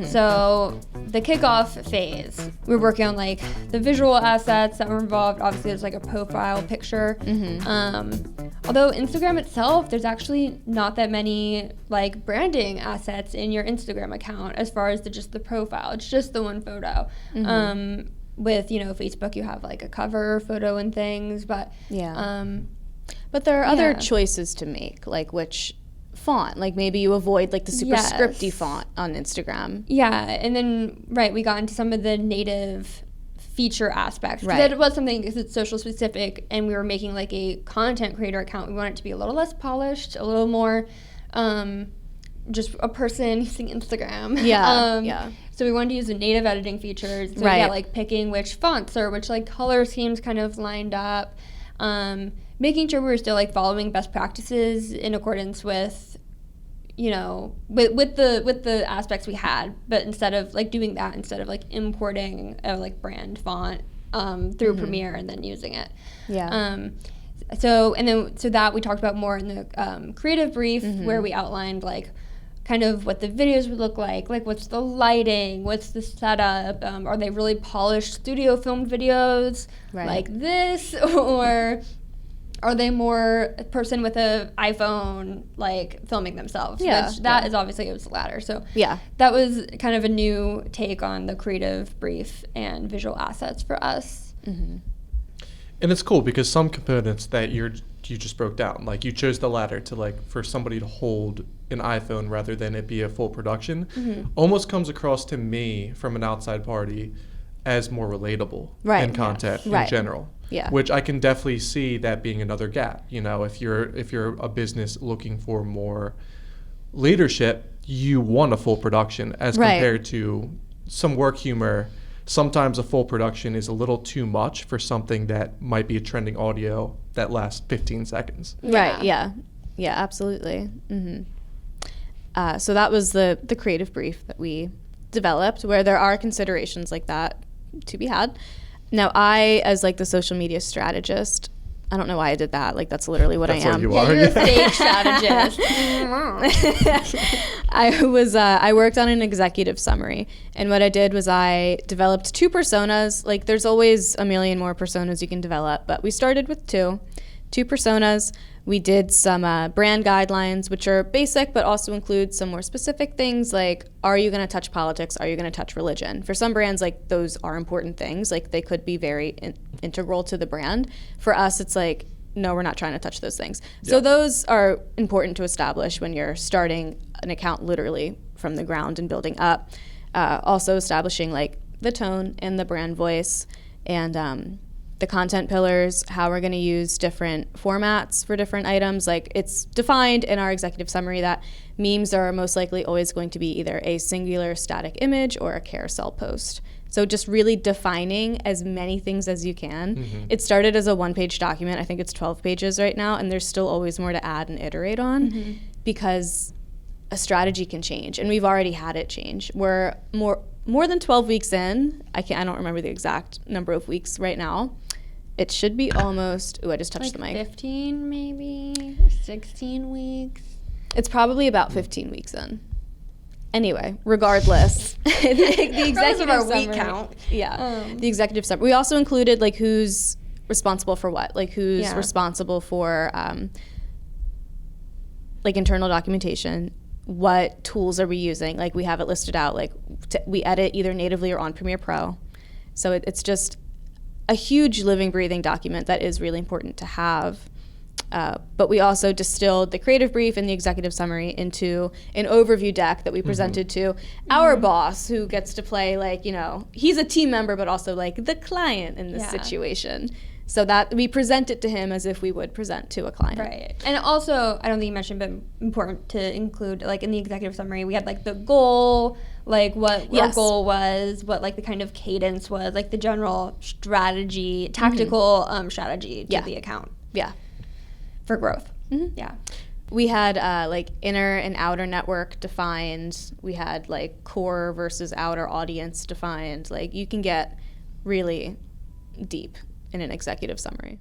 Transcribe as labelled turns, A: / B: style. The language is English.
A: So the kickoff phase, we're working on like the visual assets that were involved. Obviously there's like a profile picture. Although Instagram itself, there's actually not that many like branding assets in your Instagram account as far as just the profile. It's just the one photo. With, you know, Facebook, you have like a cover photo and things, but
B: but there are other choices to make, like which font, like maybe you avoid like the super scripty font on Instagram.
A: And then we got into some of the native feature aspects. That was something, because it's social specific, and we were making like a content creator account. We want it to be a little less polished, a little more just a person using Instagram. So we wanted to use the native editing features. So like picking which fonts or which like color schemes kind of lined up. Making sure we were still like following best practices in accordance with, you know, with the aspects we had, but instead of like doing that, instead of like importing a like brand font through Premiere and then using it. So that we talked about more in the creative brief, where we outlined like kind of what the videos would look like what's the lighting, what's the setup, are they really polished studio filmed videos like this, or are they more a person with an iPhone like filming themselves? Which that is obviously, it was the latter. So that was kind of a new take on the creative brief and visual assets for us.
C: And it's cool because some components that you just broke down, like you chose the latter to like for somebody to hold an iPhone rather than it be a full production, almost comes across to me from an outside party as more relatable in content in general. Which I can definitely see that being another gap. You know, if you're a business looking for more leadership, you want a full production as compared to some work humor. Sometimes a full production is a little too much for something that might be a trending audio that lasts 15 seconds.
B: Absolutely. So that was the creative brief that we developed, where there are considerations like that to be had. Now, I, as like the social media strategist, I don't know why I did that. Like, that's literally what I am.
C: What you are.
A: You're a fake strategist.
B: I worked on an executive summary, and what I did was I developed 2 personas. Like, there's always a million more personas you can develop, but we started with 2 personas. We did some brand guidelines, which are basic, but also include some more specific things like, are you going to touch politics? Are you going to touch religion? For some brands, like, those are important things. Like, they could be very integral to the brand. For us, it's like, no, we're not trying to touch those things. So those are important to establish when you're starting an account literally from the ground and building up. Also establishing, like, the tone and the brand voice, and the content pillars, how we're going to use different formats for different items. Like, it's defined in our executive summary that memes are most likely always going to be either a singular static image or a carousel post. So just really defining as many things as you can. It started as a 1-page document. I think it's 12 pages right now, and there's still always more to add and iterate on because a strategy can change, and we've already had it change. We're more than 12 weeks in. I don't remember the exact number of weeks right now. It should be almost, I just touched the mic.
A: 15 maybe, 16 weeks.
B: It's probably about 15 weeks in. Anyway, regardless, the executive summary.
A: Week count.
B: The executive summary. We also included like who's responsible for what, like who's responsible for like internal documentation. What tools are we using? Like, we have it listed out. Like, we edit either natively or on Premiere Pro. So it's just a huge living, breathing document that is really important to have. But we also distilled the creative brief and the executive summary into an overview deck that we presented to our boss, who gets to play, like, you know, he's a team member, but also like the client in this situation. So that we present it to him as if we would present to a client.
A: Right. And also, I don't think you mentioned, but important to include, like, in the executive summary, we had, like, the goal, like, what our goal was, what, like, the kind of cadence was, like, the general strategy, tactical strategy to the account. For growth. We had, like, inner and outer network defined. We had, like, core versus outer audience defined. Like, you can get really deep in an executive summary.